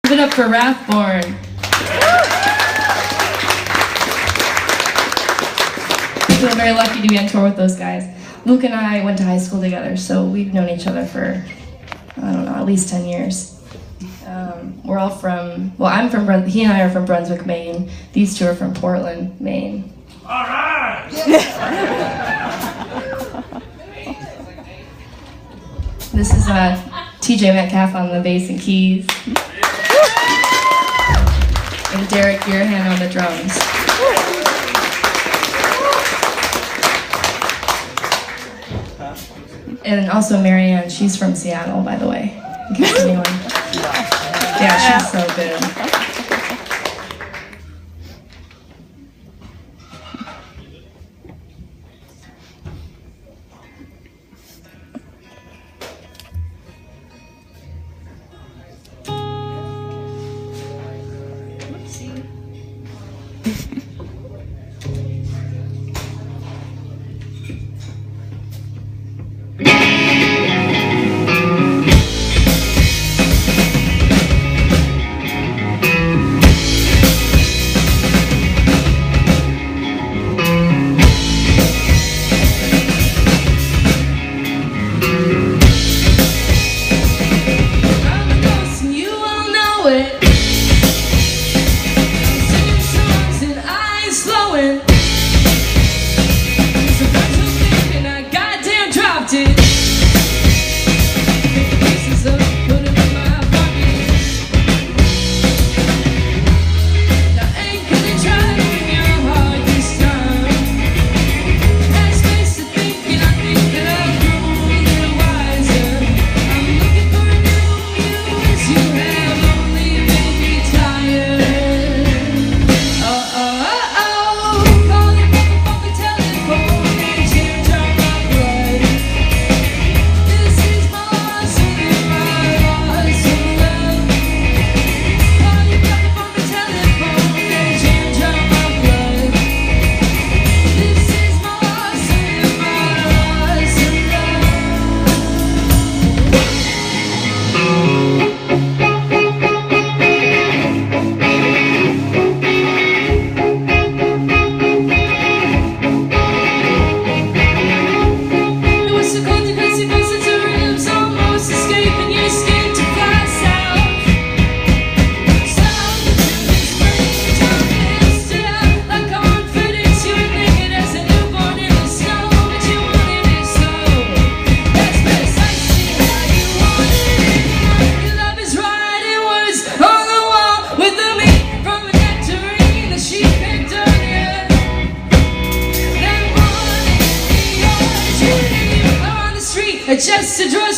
Give it up for Rathborn. I feel very lucky to be on tour with those guys. Luke and I went to high school together, so we've known each other for, I don't know, at least 10 years. We're all from, well, he and I are from Brunswick, Maine. These two are from Portland, Maine. All right! This is TJ Metcalf on the bass and keys. And Derek Gearhan on the drums. And also Marianne, she's from Seattle, by the way, in case anyone. Yeah, she's so good. Just to draw